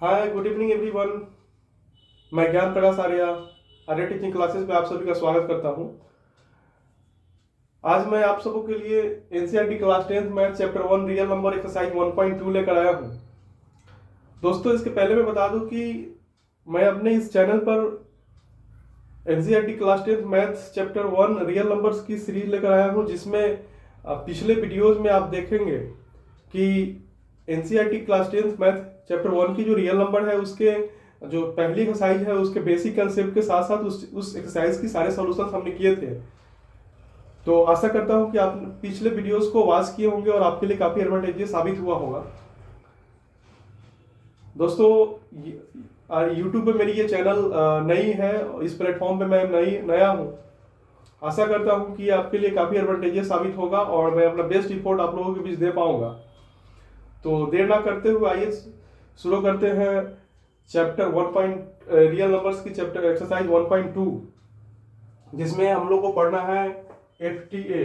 हाय, good evening everyone. मैं ज्ञान प्रकाश आर्य teaching classes में आप सभी का स्वागत करता हूं। आज मैं आप सबों के लिए NCERT class 10th math chapter 1 real number exercise 1.2 लेकर आया हूं। दोस्तों, इसके पहले मैं बता दूं कि मैं अपने इस चैनल पर NCERT class 10th math chapter 1 real numbers की सीरीज लेकर आया हूं, जिसमें पिछले वीडियोज में आप देखेंगे कि NCERT class 10th math chapter 1 की जो रियल नंबर है उसके जो पहली एक्सरसाइज है उसके बेसिक कंसेप्ट के साथ साथ उस एक्सरसाइज की सारे सॉल्यूशंस हमने किए थे। तो आशा करता हूं कि आप पिछले वीडियोस को वॉच किए होंगे और आपके लिए काफी एडवांटेजेस साबित हुआ होगा। दोस्तों, यूट्यूब पे मेरी ये चैनल नई है, इस प्लेटफॉर्म पे मैं नया हूँ। आशा करता हूँ कि आपके लिए काफी एडवांटेजेस साबित होगा और मैं अपना बेस्ट रिपोर्ट आप लोगों के बीच दे पाऊंगा। तो देर ना करते हुए आइए शुरू करते हैं चैप्टर 1 पॉइंट रियल नंबर्स की चैप्टर एक्सरसाइज 1.2, जिसमें हम लोग को पढ़ना है एफटीए।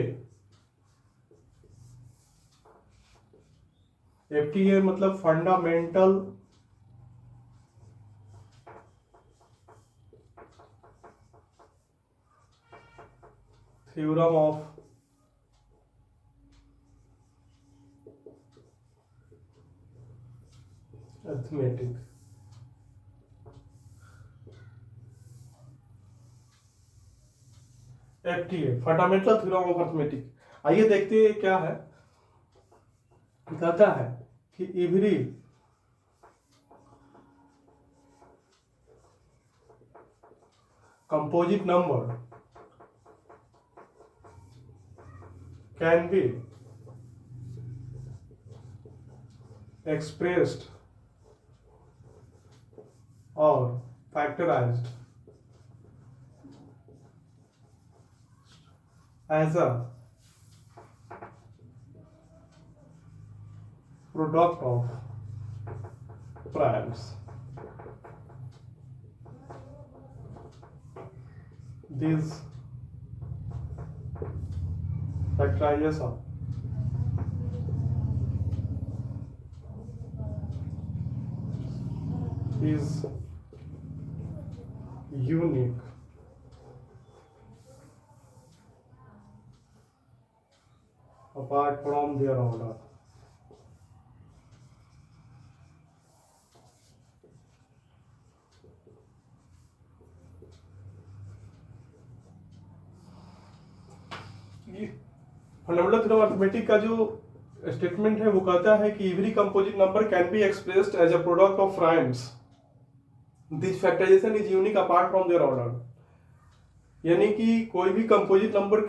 एफटीए मतलब fundamental theorem of arithmetic. FTA fundamental theorem of arithmetic. आइए देखते हैं क्या है। कहता है कि every composite number can B expressed or factorized as a product of primes. This factorization is unique apart from their order. Fundamental theorem arithmetic का जो स्टेटमेंट है वो कहता है कि every composite number can be expressed as a product of primes. This factorization is unique apart from their order. यानी कि कोई भी कंपोजिट नंबर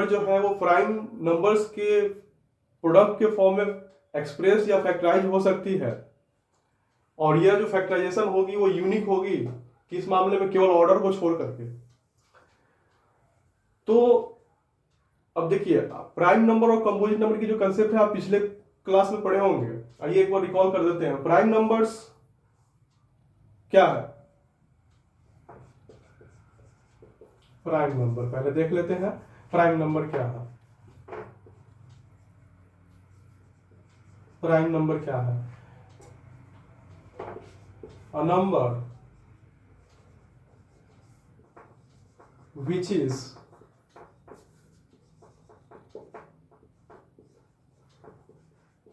जो है वो प्राइम नंबर्स के प्रोडक्ट के फॉर्म में एक्सप्रेस या फैक्टराइज हो सकती है, और यह जो फैक्टराइजेशन होगी वो यूनिक होगी, किस मामले में, केवल ऑर्डर को छोड़ करके। तो अब देखिए, प्राइम नंबर और कंपोजिट नंबर की जो कंसेप्ट है आप पिछले क्लास में पढ़े होंगे। आइए एक बार रिकॉल कर देते हैं। प्राइम नंबर्स क्या है? प्राइम नंबर पहले देख लेते हैं। प्राइम नंबर क्या है? प्राइम नंबर क्या है? A number which is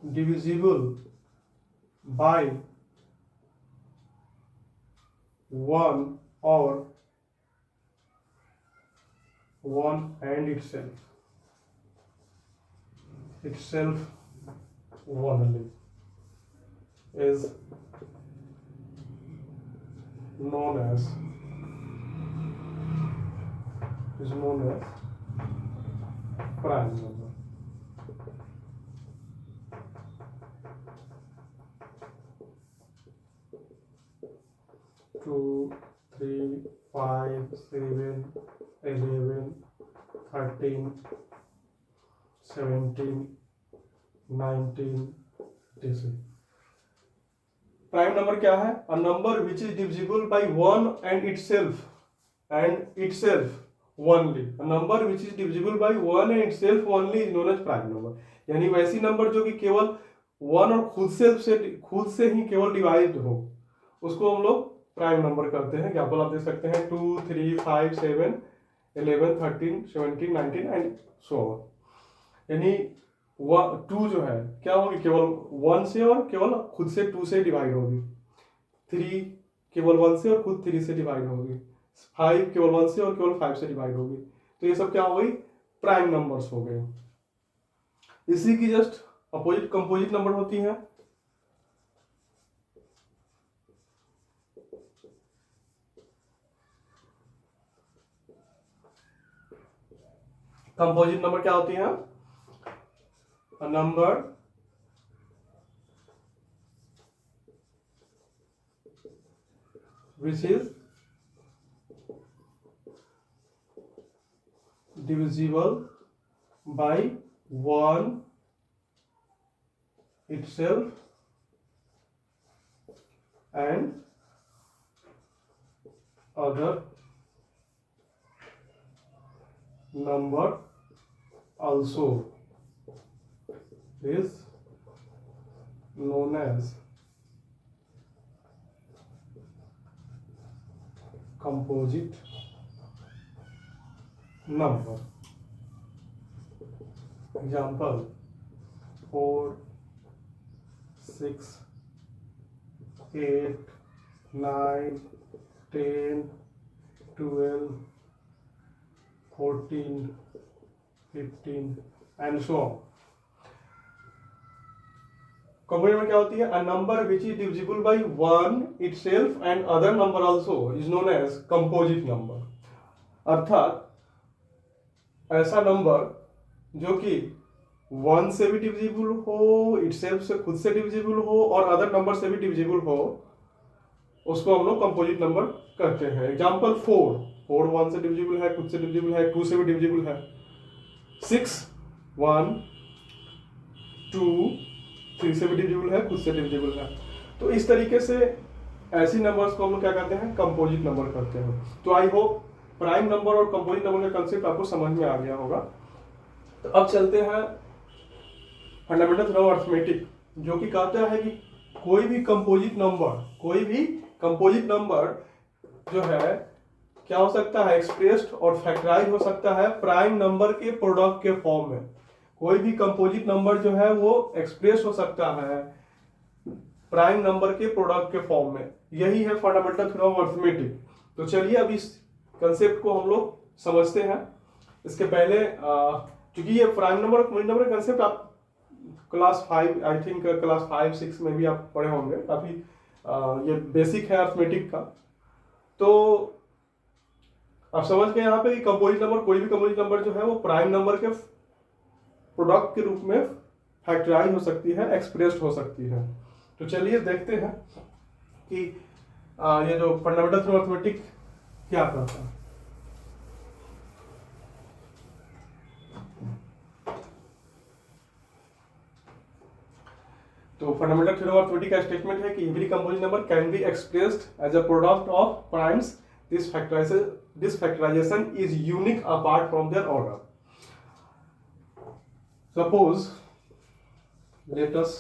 divisible by 1 or 1 and itself only is known as prime number. Two, three, 5, 7, 11, 13, 17, 19, जैसे। प्राइम नंबर क्या है? A number which is divisible by 1 and itself only. A number which is divisible by 1 and itself only is known as prime number. यानी वैसी number जो कि केवल one और खुद से ही केवल डिवाइड हो, उसको हम लोग प्राइम नंबर करते हैं। एग्जाम्पल आप देख सकते हैं 2, 3, 5, 7, 11, 13, 17, 19 एंड सो ऑन। यानी 2 जो है क्या होगी, केवल 1 से और केवल खुद से 2 से डिवाइड होगी। 3 केवल 1 से और खुद 3 से डिवाइड होगी। 5 केवल 1 से और केवल 5 से डिवाइड होगी। तो ये सब क्या हो गई, प्राइम नंबर्स हो गए। इसी की जस्ट अपोजिट कंपोजिट नंबर होती है। कंपोजिट नंबर क्या होती है, a number which is divisible by 1 itself and other number also is known as composite number. Example 4, 6, 8, 9, 10, 12, 14, 15 and so on. Composite में क्या होती है, a number which is divisible by 1 itself and other number also is known as composite number. अर्थात ऐसा number जो कि 1 से भी डिविजिबल हो, इटसेल्फ से खुद से डिविजिबल हो और अदर नंबर से भी डिविजिबल हो, उसको हम लोग कंपोजिट नंबर कहते हैं। एग्जांपल 4 1 से डिविजिबल है, खुद से डिविजिबल है, 2 से भी डिविजिबल है। 6 1 2 3 से भी डिविजिबल है, खुद से डिविजिबल है। तो इस तरीके से ऐसी नंबर्स को हम लोग क्या कहते हैं, कंपोजिट नंबर कहते हैं। तो आई होप प्राइम नंबर और कंपोजिट नंबर का कंसेप्ट आपको समझ में आ गया होगा। तो अब चलते हैं फंडामेंटल थ्योरम ऑफ अरिथमेटिक, जो कि कहता है कि कोई भी कंपोजिट नंबर जो है क्या हो सकता है, एक्सप्रेस्ड और फैक्टराइज हो सकता है प्राइम नंबर के प्रोडक्ट के फॉर्म में। कोई भी कंपोजिट नंबर जो है वो एक्सप्रेस हो सकता है प्राइम नंबर के प्रोडक्ट के फॉर्म में। यही है फंडामेंटल थ्योरम ऑफ अरिथमेटिक। तो चलिए अब इस कंसेप्ट को हम लोग समझते हैं। इसके पहले क्योंकि ये प्राइम नंबर और कंपोजिट नंबर का कंसेप्ट आप क्लास 5 आई थिंक क्लास 5 6 में भी आप पढ़े होंगे, काफी ये बेसिक है अरिथमेटिक का। तो आप समझ गए यहाँ पे कि कंपोजिट नंबर, कोई भी कंपोजिट नंबर जो है वो प्राइम नंबर के प्रोडक्ट के रूप में फैक्टराइज हो सकती है, एक्सप्रेस्ड हो सकती है। तो चलिए देखते हैं कि ये जो फंडामेंटल थ्योरम ऑफ अरिथमेटिक क्या कहता है। तो फंडामेंटल थ्योरम ऑफ अरिथमेटिक का स्टेटमेंट है कि every composite number can be expressed as a product of primes. This factorization is unique apart from their order. Suppose, let us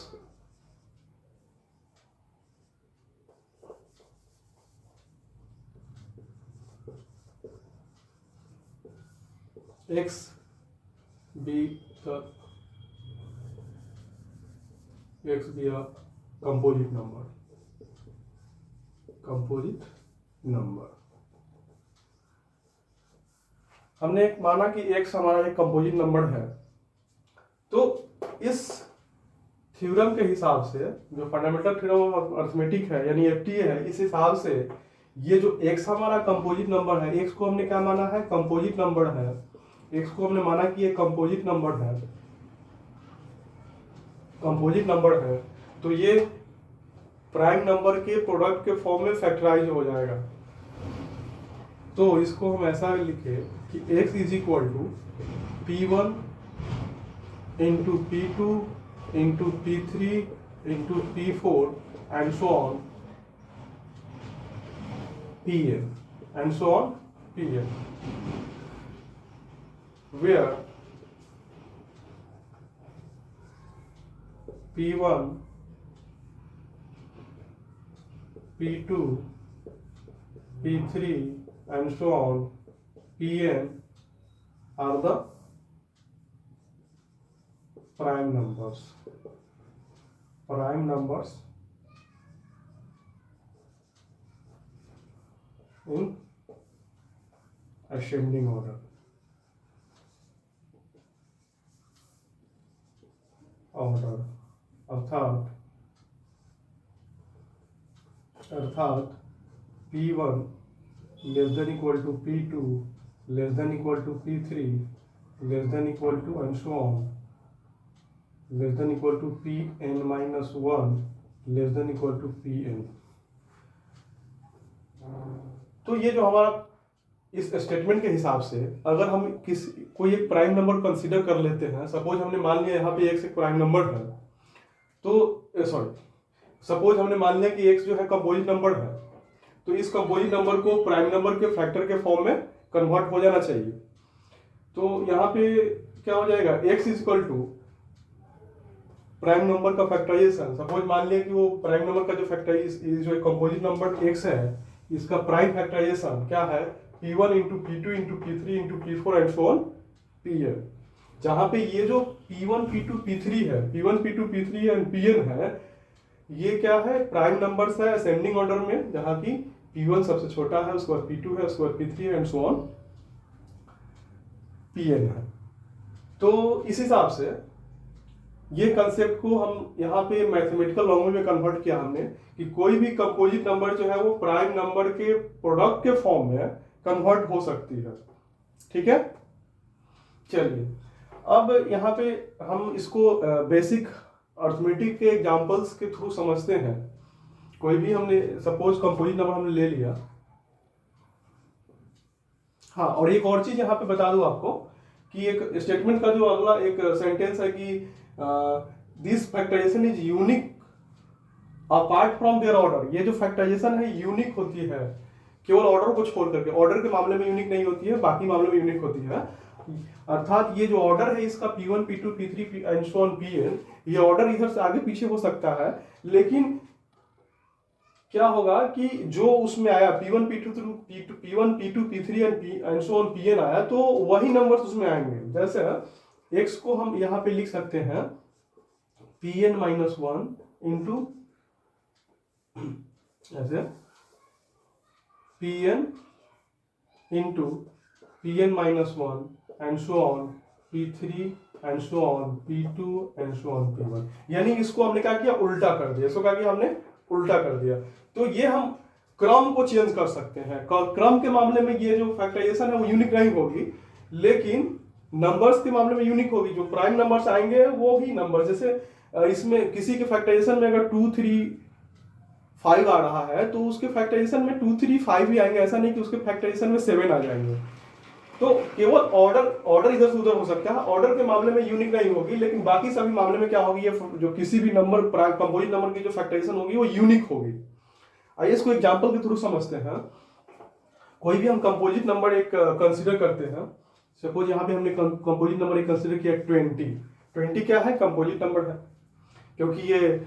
x be a composite number. हमने एक माना कि x हमारा एक composite number है। तो इस थ्योरम के हिसाब से, जो फंडामेंटल थ्योरम ऑफ अरिथमेटिक है यानी एफटीए है, इस हिसाब से ये जो x हमारा कंपोजिट नंबर है, x को हमने क्या माना है, कंपोजिट नंबर है। x को हमने माना कि ये कंपोजिट नंबर है, तो ये प्राइम नंबर के प्रोडक्ट के फॉर्म में फैक्टराइज हो जाएगा। तो इसको हम ऐसा लिखे कि x is equal to P1 into P2 into P3 into P4 and so on Pn and so on Pn, where P1, P2, P3 and so on, Pn are the prime numbers in ascending order. अर्थात P1 less than equal to P2 less than equal to P3 less than equal to and so on less than equal to Pn minus 1 less than equal to Pn। तो ये जो हमारा इस statement के हिसाब से अगर हम कोई एक प्राइम नंबर कंसीडर कर लेते हैं, सपोज हमने मान लिया यहाँ पे x एक प्राइम नंबर है, तो सपोज हमने मान लिया कि x जो है कंपोजिट नंबर है, तो इस कंपोजिट नंबर को प्राइम नंबर के फैक्टर के फॉर्म में कन्वर्ट हो जाना चाहिए। तो यहाँ पे क्या हो जाएगा, x is equal to prime number का फैक्टराइजेशन। सपोज मान लिया कि वो प्राइम नंबर का जो फैक्टराइज जो कंपोजिट नंबर x है, इसका प्राइम फैक्टराइजेशन क्या है, P1 into P2 into P3 into P4 and so on Pn। जहां पे ये जो P1 P2 P3 है, P1 P2 P3 and Pn है, ये क्या है, प्राइम नंबर्स है असेंडिंग ऑर्डर में, जहां की P1 सबसे छोटा है, उसके बाद P2 है, उसके बाद P3 and so on Pn है। तो इस हिसाब से ये कंसेप्ट को हम यहाँ पे मैथमेटिकल लैंग्वेज में कन्वर्ट किया हमने कि कोई भी कंपोजिट नंबर जो है वो प्राइम नंबर के प्रोडक्ट के फॉर्म में कन्वर्ट हो सकती है। ठीक है, चलिए अब यहाँ पे हम इसको बेसिक अर्थमेटिक के एग्जांपल्स के थ्रू समझते हैं। कोई भी हमने सपोज कंपोजिट नंबर हमने ले लिया। हाँ, और एक और चीज यहाँ पे बता दूं आपको कि एक स्टेटमेंट का जो अगला एक सेंटेंस है कि this factorization is unique apart from their order. ये जो फैक्टराइजेशन है यूनिक होती है केवल ऑर्डर को छोड़ करके, ऑर्डर के मामले में यूनिक नहीं होती है, बाकी मामले में यूनिक होती है। अर्थात ये जो ऑर्डर है इसका P1 P2 P3 and so on Pn, ये ऑर्डर इधर से आगे पीछे हो सकता है, लेकिन क्या होगा कि जो उसमें आया P1 P2 P3 and so on Pn आया, तो वही नंबर्स उसमें आएंगे। जैसे x को हम यहाँ पे लिख सकते हैं Pn माइनस 1 इंटू ऐसे Pn into Pn minus 1 and so on P3 and so on P2 and so on P1। यानी इसको हमने क्या किया, उल्टा कर दिया। इसको क्या किया हमने, उल्टा कर दिया। तो ये हम क्रम को चेंज कर सकते हैं। क्रम के मामले में ये जो फैक्टराइजेशन है वो यूनिक नहीं होगी, लेकिन नंबर्स के मामले में यूनिक होगी। जो प्राइम नंबर्स आएंगे वो ही नंबर, जैसे इसमें किसी के फैक्टराइजेशन में अगर 2 3 5 आ रहा है तो उसके फैक्टराइजेशन में 2 3 5 ही आएंगे, ऐसा नहीं कि उसके फैक्टराइजेशन में 7 आ जाएंगे। तो केवल ऑर्डर इधर से उधर हो सकता है, ऑर्डर के मामले में यूनिक नहीं होगी, लेकिन बाकी सभी मामले में क्या होगी, ये जो किसी भी नंबर कंपोजिट नंबर की जो फैक्टराइजेशन होगी वो यूनिक होगी। आइए इसको एग्जांपल के थ्रू समझते हैं। कोई भी हम कंपोजिट नंबर एक कंसीडर करते हैं। सपोज यहाँ पे हमने कंपोजिट नंबर एक कंसीडर किया 20 क्या है, कंपोजिट नंबर है, क्योंकि ये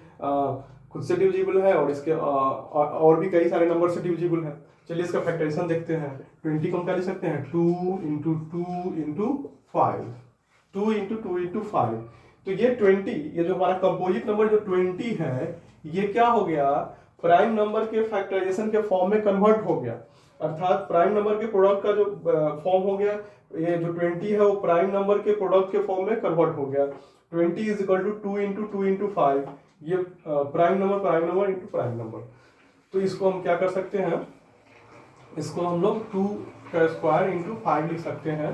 खुद से डिविजिबल है और इसके और भी कई सारे नंबर से डिविजिबल है। चलिए इसका फैक्टराइजेशन देखते हैं। 20 को हम क्या लिख सकते हैं, 2 इंटू 2 इंटू 5, 2 इंटू 2 इंटू 5। तो ये 20, ये जो हमारा कंपोजिट नंबर जो 20 है, ये क्या हो गया, प्राइम नंबर के फैक्टराइजेशन के फॉर्म में कन्वर्ट हो गया। अर्थात प्राइम नंबर के प्रोडक्ट का जो फॉर्म हो गया, ये जो 20 है वो प्राइम नंबर के प्रोडक्ट के फॉर्म में कन्वर्ट हो गया। 20 is equal to 2 into 2 into 5, ये prime number into prime number. तो इसको हम क्या कर सकते हैं, इसको हम लोग 2 का स्क्वायर इंटू 5 लिख सकते हैं।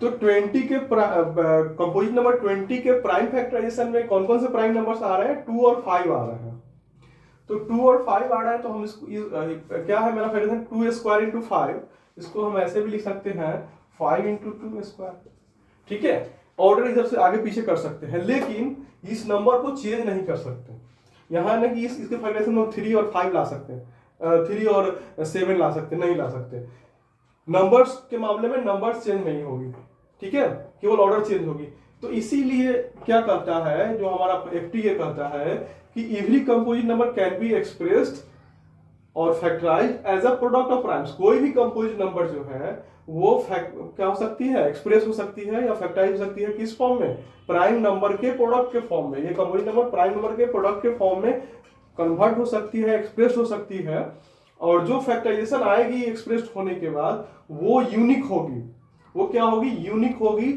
तो 20 के कंपोजिट नंबर 20 के प्राइम फैक्टराइजेशन में कौन कौन से प्राइम नंबर्स आ रहे हैं, 2 और 5 आ रहे हैं। तो 2 और 5 आ रहा है, तो हम इसको क्या है मेरा फैक्टराइजेशन 2 स्क्वायर इंटू 5, इसको हम ऐसे भी लिख सकते हैं 5 इंटू 2 स्क्वायर। ठीक है, ऑर्डर इधर से आगे पीछे कर सकते हैं, लेकिन इस नंबर को चेंज नहीं कर सकते। यहाँ ना कि इसके फैक्टराइजेशन में 3 और 5 ला सकते हैं, 3 और 7 ला सकते, नहीं ला सकते। नंबर्स के मामले में नंबर्स चेंज नहीं होगी, ठीक है, केवल ऑर्डर चेंज होगी। तो इसीलिए क्या कहता है जो हमारा एफटीए कहता है कि every composite number can be expressed और factorize as a product of primes. कोई भी कंपोजिट नंबर जो है वो क्या हो सकती है, एक्सप्रेस हो सकती है या फैक्टराइज हो सकती है किस फॉर्म में, प्राइम नंबर के प्रोडक्ट के फॉर्म में। ये कंपोजिट नंबर प्राइम नंबर के प्रोडक्ट के फॉर्म में कन्वर्ट हो सकती है, एक्सप्रेस हो सकती है, और जो फैक्टराइजेशन आएगी एक्सप्रेस होने के बाद वो यूनिक होगी। वो क्या होगी, यूनिक होगी।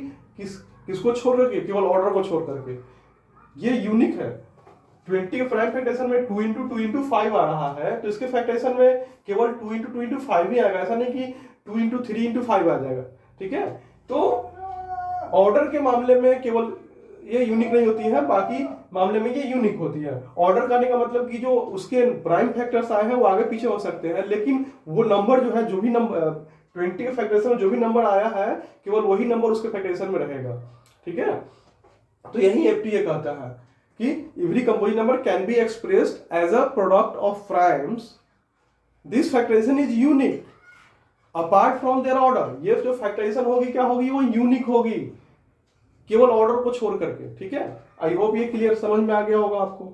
किसको छोड़ करके, केवल ऑर्डर को छोड़ करके। ये यूनिक है। 20 के प्राइम फैक्टराइजेशन में 2 इंटू 2 इंटू 5 आ रहा है, तो इसके फैक्टराइजेशन में केवल 2 इंटू 2 इंटू 5 ही आएगा, ऐसा नहीं कि 2 इंटू 3 इंटू 5 आ जाएगा। ठीक है, तो ऑर्डर के मामले में केवल ये यूनिक नहीं होती है, बाकी मामले में ये यूनिक होती है। ऑर्डर करने का मतलब कि जो उसके प्राइम फैक्टर्स आए हैं वो आगे पीछे हो सकते हैं, लेकिन वो नंबर जो है, जो भी नंबर 20 के फैक्टराइजेशन में जो भी नंबर आया है केवल वही नंबर उसके फैक्टराइजेशन में रहेगा। ठीक है, तो यही एफटीए कहता है कि every composite number can be expressed as a product of primes, this factorization is unique apart from their order. ये जो फैक्टराइजेशन होगी क्या होगी, वो यूनिक होगी केवल ऑर्डर को छोड़ करके। ठीक है, आई होप ये क्लियर समझ में आ गया होगा आपको।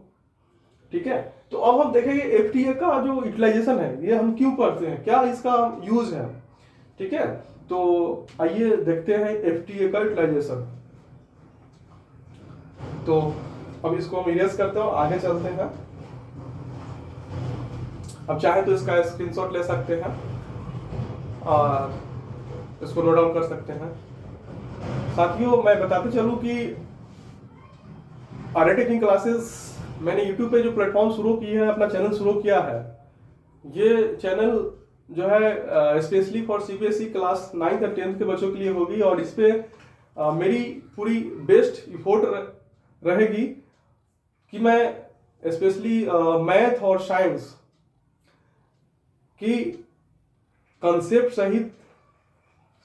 ठीक है, तो अब हम देखेंगे एफटीए का जो यूटिलाइजेशन है ये हम क्यों करते हैं, क्या इसका यूज है। ठीक है, तो आइए देखते हैं एफटीए का यूटिलाइजेशन। तो अब इसको हम इरेज करते हैं और आगे चलते हैं। अब चाहे तो इसका स्क्रीनशॉट ले सकते हैं और इसको नोट डाउन कर सकते हैं। साथियों, मैं बताते चलूं कि आरए टेकिंग क्लासेस मैंने यूट्यूब पे जो प्लेटफॉर्म शुरू की है, अपना चैनल शुरू किया है, ये चैनल जो है specially for CBSE class 9th और 10th के बच्चों के लिए होगी, और इस पे मेरी पूरी बेस्ट इफोर्ट रहेगी कि मैं स्पेशली मैथ और साइंस की कंसेप्ट सहित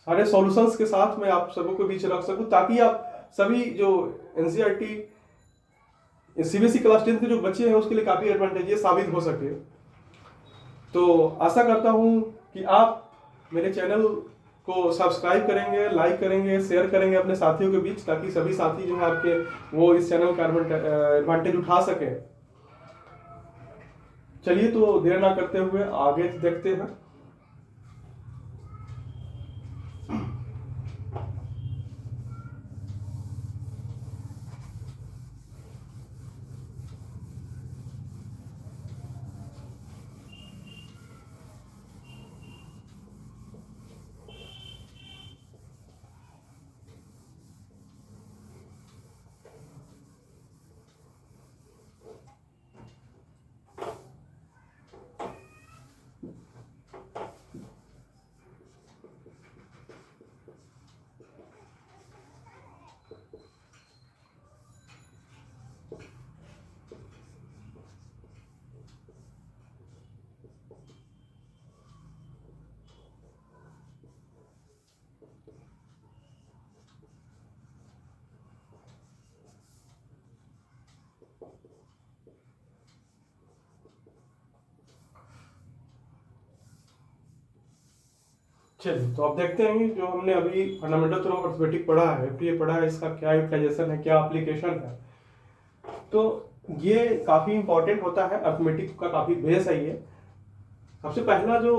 सारे सॉल्यूशंस के साथ मैं आप सबों के बीच रख सकूं, ताकि आप सभी जो एनसीईआरटी सीबीएसई क्लास 10 के जो बच्चे हैं उसके लिए काफी एडवांटेजेस साबित हो सके। तो आशा करता हूं कि आप मेरे चैनल को सब्सक्राइब करेंगे, लाइक करेंगे, शेयर करेंगे अपने साथियों के बीच, ताकि सभी साथी जो है आपके वो इस चैनल का एडवांटेज उठा सके। चलिए, तो देर ना करते हुए आगे देखते हैं। चलिए, तो अब देखते हैं कि जो हमने अभी फंडामेंटल थ्योरम ऑफ अर्थमेटिक पढ़ा है, एफटीए पढ़ा है, इसका क्या यूटिलाइजेशन है, क्या एप्लीकेशन है। तो ये काफी इंपॉर्टेंट होता है, अर्थमेटिक का काफी बेस है ये। सबसे पहला जो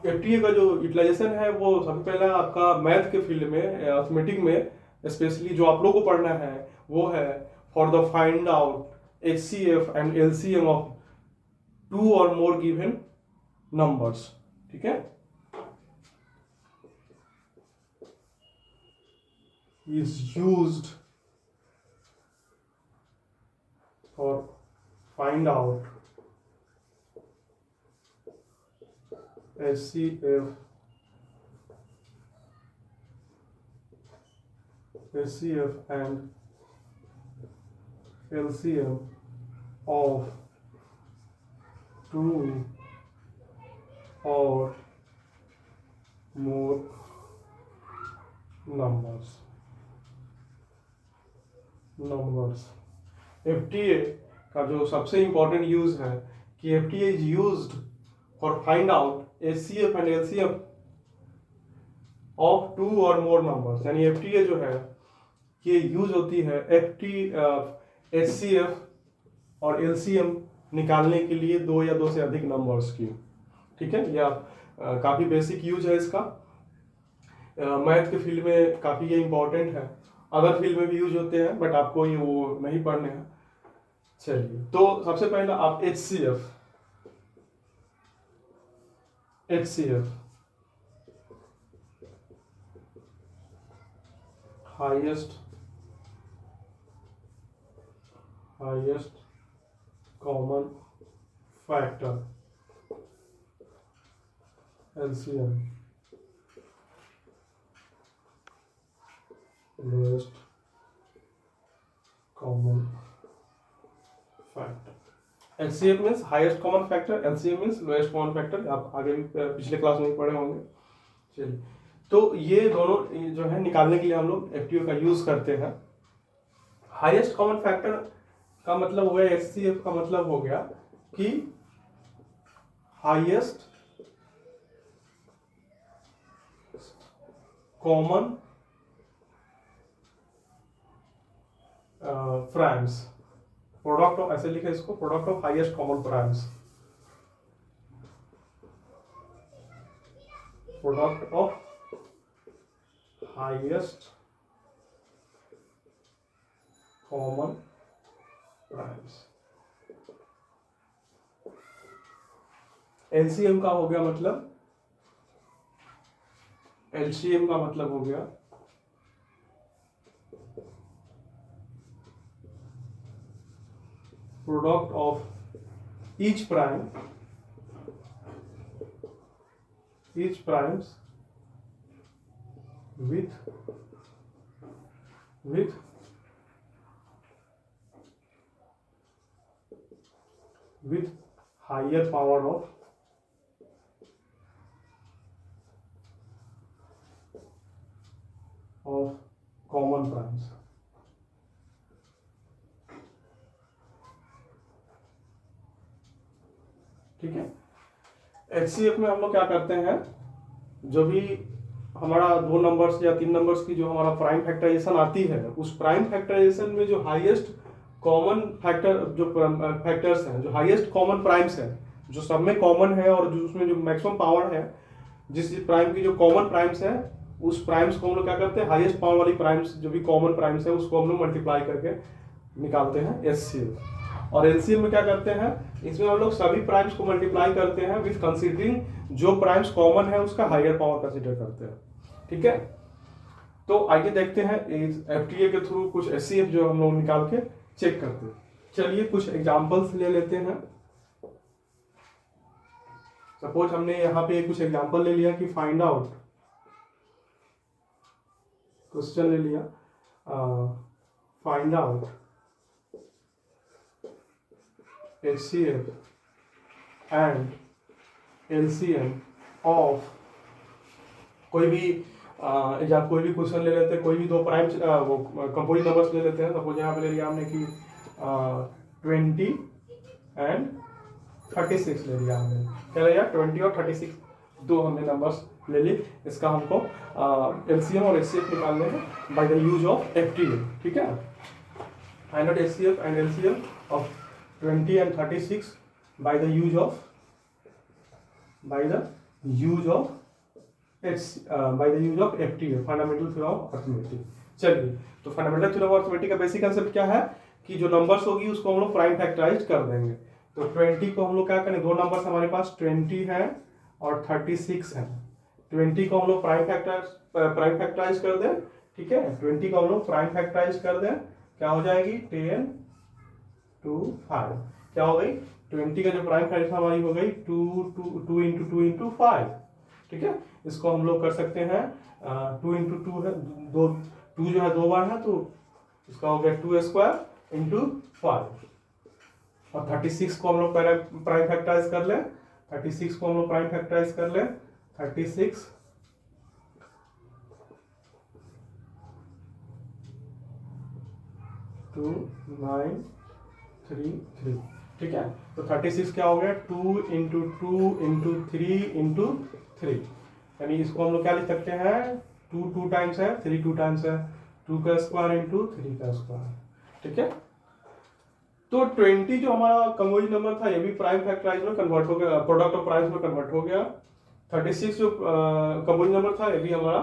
एफटीए का जो यूटिलाइजेशन है वो सबसे पहला आपका मैथ के फील्ड में, अर्थमेटिक में स्पेशली जो आप लोगों को पढ़ना है वो है for the find out HCF and LCM of 2 और मोर गिवन नंबर्स। ठीक है, is used for find out HCF, and LCM of 2 or more numbers। FTA का जो सबसे इंपॉर्टेंट यूज है कि FTA is used for find out HCF and LCM of 2 और मोर numbers. यानी एफटीए जो है ये यूज होती है HCF और LCM निकालने के लिए 2 या 2 से अधिक नंबर्स की। ठीक है, यह काफ़ी बेसिक यूज है इसका। मैथ के फील्ड में काफ़ी ये इंपॉर्टेंट है, अदर फील्ड में भी यूज होते हैं, बट आपको ये वो नहीं पढ़ने हैं। चलिए, तो सबसे पहला आप HCF highest common factor, LCM lowest common factor. LCM means highest common factor, LCM means lowest common factor. आप आगे भी पिछले क्लास में पढ़े होंगे। चलिए, तो ये दोनों जो है निकालने के लिए हम लोग FTO का यूज करते हैं। हाईएस्ट कॉमन फैक्टर का मतलब हो गया, HCF का मतलब हो गया कि highest common primes, product of, ऐसे लिखे इसको, product of highest common primes, product of highest common primes. LCM का हो गया मतलब, LCM का मतलब हो गया product of each primes with higher power of common primes। ठीक है, HCF में हम लोग क्या करते हैं, जो भी हमारा 2 नंबर्स या 3 नंबर्स की जो हमारा प्राइम फैक्टराइजेशन आती है, उस प्राइम फैक्टराइजेशन में जो हाईएस्ट कॉमन फैक्टर, जो फैक्टर्स हैं, जो हाईएस्ट कॉमन प्राइम्स हैं, जो सब में कॉमन है और जो उसमें जो मैक्सिमम पावर है, जिस प्राइम की जो कॉमन प्राइम्स है, उस प्राइम्स को हम लोग क्या करते हैं, हाईएस्ट पावर वाली प्राइम्स जो भी कॉमन प्राइम्स है उसको हम लोग मल्टीप्लाई करके निकालते हैं HCF। और LCM में क्या करते हैं, इसमें हम लोग सभी प्राइम्स को मल्टीप्लाई करते हैं विद कंसीडरिंग जो प्राइम्स कॉमन है उसका हायर पावर कंसीडर करते हैं। ठीक है, तो आइए देखते हैं इस FTA के थ्रू कुछ HCF जो हम लोग निकाल के चेक करते हैं। चलिए कुछ एग्जांपल्स ले लेते हैं। सपोज हमने यहाँ पे कुछ एग्जांपल ले लिया कि फाइंड आउट, क्वेश्चन ले लिया, find out HCF and LCM of, कोई भी या कोई भी क्वेश्चन ले लेते हैं, कोई भी 2 प्राइम वो कंपोजिट नंबर्स ले लेते हैं। सपोज यहाँ पे ले लिया हमने कि 20 एंड 36 ले लिया हमने, क्या लिया, 20 और 36, 2 हमने नंबर्स ले लिए। इसका हमको LCM और HCF निकालने हैं by the use of FTA। ठीक है, find out HCF and LCM of 20 and 36 by the use of FTA, fundamental theorem of arithmetic. चलिए, तो फंडामेंटल थ्योरम ऑफ अर्थमेटिक का बेसिक कंसेप्ट क्या है कि जो नंबर्स होगी उसको हम लोग प्राइम फैक्टराइज कर देंगे। तो 20 को हम लोग क्या करें, 2 नंबर्स हमारे पास 20 है और 36 है। 20 को हम लोग प्राइम फैक्टराइज कर दें। ठीक है, 20 को हम लोग प्राइम फैक्टराइज कर दें, क्या हो जाएगी, 10 to 5, क्या हो गई, 20 का जो प्राइम फैक्टर हमारी हो गई 2 into 5। ठीक है, इसको हम लोग कर सकते हैं 2 into 2 है, 2 जो है 2 बार है, तो इसका हो गया 2 स्क्वायर into 5। और 36 को हम लोग प्राइम फैक्टराइज कर लें, 36 को हम लोग प्राइम फैक्टराइज कर लें, 36 2 9 3 3। ठीक है, तो 36 क्या हो गया, 2 into 2 into 3 into 3, यानी इसको हम लोग क्या लिख सकते हैं, 2 2 टाइम्स है, 3 2 टाइम्स है, 2 का स्क्वायर इंटू 3 का स्क्वायर, ठीक है। तो 20 जो हमारा कंपोजिट नंबर था ये भी प्राइम फैक्टराइज में कन्वर्ट हो गया, प्रोडक्ट ऑफ प्राइम्स में कन्वर्ट हो गया। 36 जो कंपोजिट नंबर था ये भी हमारा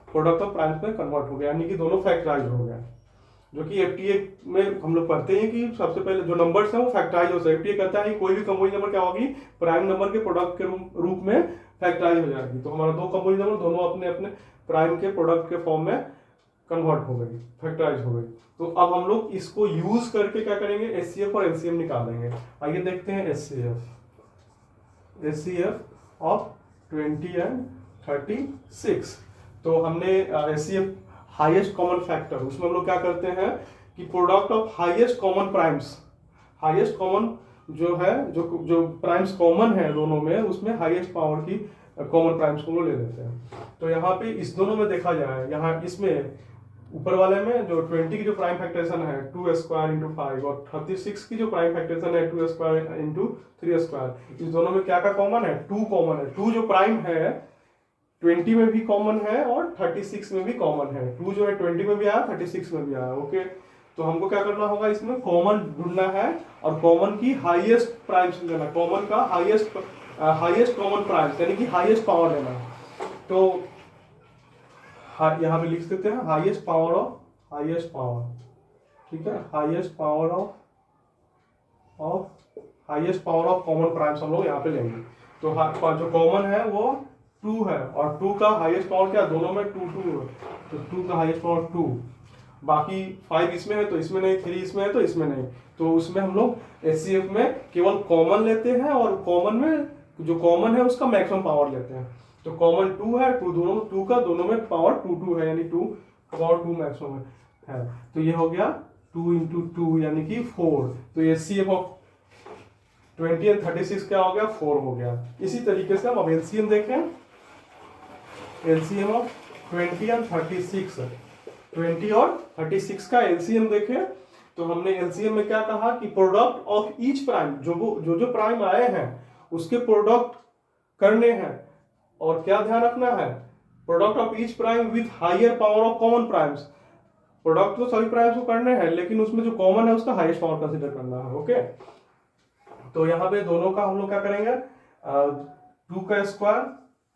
प्रोडक्ट ऑफ प्राइम्स में कन्वर्ट हो गया, यानी कि दोनों फैक्टराइज हो गया। जो कि एफटीए में हम लोग पढ़ते हैं कि सबसे पहले जो नंबर्स हैं वो फैक्टराइज हो सकते हैं। एफटीए कहता है कि कोई भी कंपोजिट नंबर क्या होगी, प्राइम नंबर के प्रोडक्ट के रूप में फैक्टराइज हो जाएगी। तो हमारा दो कंपोजिट नंबर दोनों अपने अपने प्राइम के प्रोडक्ट के फॉर्म में कन्वर्ट हो गई, फैक्टराइज हो गई। तो अब हम लोग इसको यूज करके क्या करेंगे, एचसीएफ और एलसीएम निकालेंगे। आइए देखते हैं एचसीएफ ऑफ 20 एंड 36। तो हमने एचसीएफ हाईएस्ट कॉमन फैक्टर, उसमें हम लोग क्या करते हैं कि product of highest common primes, highest common जो है जो प्राइम्स कॉमन है दोनों में, उसमें हाईएस्ट पावर की कॉमन प्राइम्स को ले लेते हैं। तो यहाँ पे इस दोनों में देखा जाए, यहाँ इसमें ऊपर वाले में जो 20 की जो प्राइम फैक्टरेशन है 2 स्क्वायर इंटू 5 और 36 की जो प्राइम फैक्टरेशन है 2 स्क्वायर इंटू 3 स्क्वायर, इस दोनों में क्या क्या कॉमन है, 2 कॉमन है। 2 जो प्राइम है 20 में भी कॉमन है और 36 में भी कॉमन है। 2 जो है 20 में भी आया, 36 में भी आया, ओके। तो हमको क्या करना होगा, इसमें कॉमन ढूंढना है और कॉमन की हाईएस्ट प्राइम्स लेना, कॉमन का हाईएस्ट कॉमन प्राइम्स यानी कि हाईएस्ट पावर लेना। तो यहाँ पे लिख देते हैं हाईएस्ट पावर, ठीक है, highest power of common primes हम लोग यहाँ पे लेंगे। तो जो कॉमन है वो 2 है और 2 का हाईएस्ट पावर क्या, दोनों में 2 है, तो 2 का हाईएस्ट पावर 2। बाकी 5 इसमें है तो इसमें नहीं, 3 इसमें है तो इसमें नहीं। तो उसमें हम लोग एचसीएफ में केवल कॉमन लेते हैं और कॉमन में जो कॉमन है उसका मैक्सिमम पावर लेते हैं। तो कॉमन 2 है, 2 का दोनों में पावर 2 है, यानी 2 पावर 2 मैक्सिमम है। तो ये हो गया 2 इंटू 2 यानी कि 4। तो एचसीएफ ऑफ 20 एंड 36 क्या हो गया, 4 हो गया। इसी तरीके से हम अब एलसीएम देखें, एलसीएम ऑफ 20 एंड 36, 20 और 36 का एलसीएम देखें। तो हमने एलसीएम में क्या कहा कि प्रोडक्ट ऑफ ईच प्राइम, जो प्राइम आए हैं उसके प्रोडक्ट करने हैं। और क्या ध्यान रखना है, product of each prime with higher power of common primes. Product तो सभी प्राइम्स को करने हैं लेकिन उसमें जो कॉमन है उसका हाईएस्ट पावर कंसीडर करना है, ओके। तो यहाँ पे दोनों का हम लोग क्या करेंगे, 2 का स्क्वायर,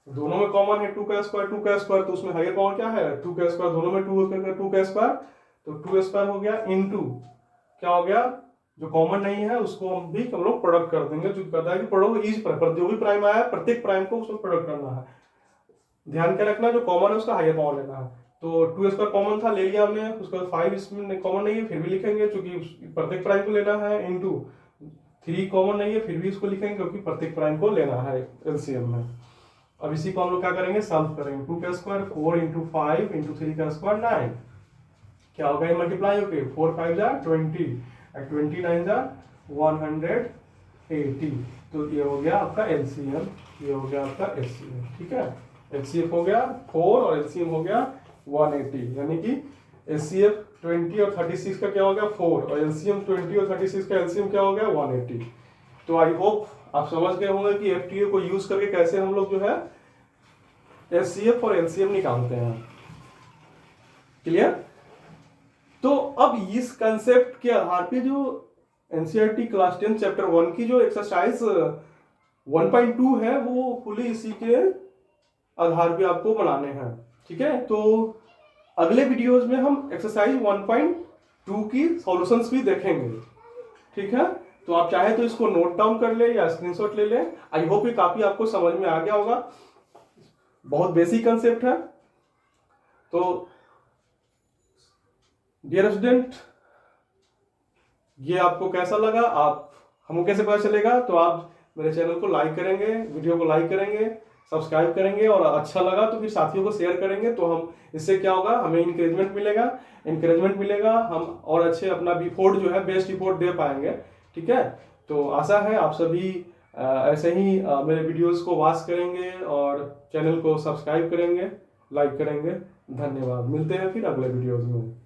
दोनों में कॉमन है 2 का स्क्वायर, तो उसमें हायर पावर क्या है 2 का स्क्वायर, दोनों में 2 का स्क्वायर, तो 2 स्क्वायर हो गया इनटू क्या हो गया, जो कॉमन नहीं है उसको हम लोग प्रोडक्ट कर देंगे। जो कहता है कि प्रोडक्ट ईच प्राइम, जो भी प्राइम आया प्रत्येक प्राइम को उसको प्रोडक्ट करना है। ध्यान क्या रखना, जो कॉमन है उसका हायर पावर लेना है। तो 2 स्क्वायर कॉमन था, ले लिया हमने। उसके बाद 5 इसमें कॉमन नहीं है फिर भी लिखेंगे क्योंकि प्रत्येक प्राइम को लेना है, इंटू 3 कॉमन नहीं है फिर भी इसको लिखेंगे क्योंकि प्रत्येक प्राइम को लेना है एलसीएम में। अब इसी को हम लोग क्या करेंगे, सॉल्व करेंगे। 2 का स्क्वायर 4 इंटू 5 इंटू 3 का स्क्वायर 9, क्या होगा ये मल्टीप्लाई होके 4 5 जा 20 और 29 जा 180। तो ये हो गया आपका एलसीएम, ये हो गया आपका एचसीएम, ठीक है। एचसीएफ हो गया 4 और एलसीएम हो गया 180, यानी कि एचसीएफ 20 और 36 का क्या हो गया 4 और एलसीएम 20 और 36 का एलसीएम क्या हो गया 180। तो आई होप आप समझ गए होंगे कि एफटीए को यूज करके कैसे हम लोग जो है एचसीएफ और एलसीएम निकालते हैं। क्लियर। तो अब इस कंसेप्ट के आधार पे जो एनसीईआरटी क्लास 10 चैप्टर 1 की जो एक्सरसाइज 1.2 है वो फुली इसी के आधार पे आपको बनाने हैं, ठीक है। तो अगले वीडियोस में हम एक्सरसाइज 1.2 की सॉल्यूशंस भी देखेंगे, ठीक है। तो आप चाहे तो इसको नोट डाउन कर ले या स्क्रीनशॉट ले ले। आई होप ये काफी आपको समझ में आ गया होगा, बहुत बेसिक कंसेप्ट है। तो डियर स्टूडेंट, ये आपको कैसा लगा, आप हमको कैसे पता चलेगा, तो आप मेरे चैनल को लाइक करेंगे, वीडियो को लाइक करेंगे, सब्सक्राइब करेंगे और अच्छा लगा तो फिर साथियों को शेयर करेंगे। तो हम इससे क्या होगा, हमें इंकरेजमेंट मिलेगा, हम और अच्छे अपना रिपोर्ट जो है बेस्ट रिपोर्ट दे पाएंगे, ठीक है। तो आशा है आप सभी ऐसे ही मेरे वीडियोस को वॉच करेंगे और चैनल को सब्सक्राइब करेंगे, लाइक करेंगे। धन्यवाद, मिलते हैं फिर अगले वीडियोस में।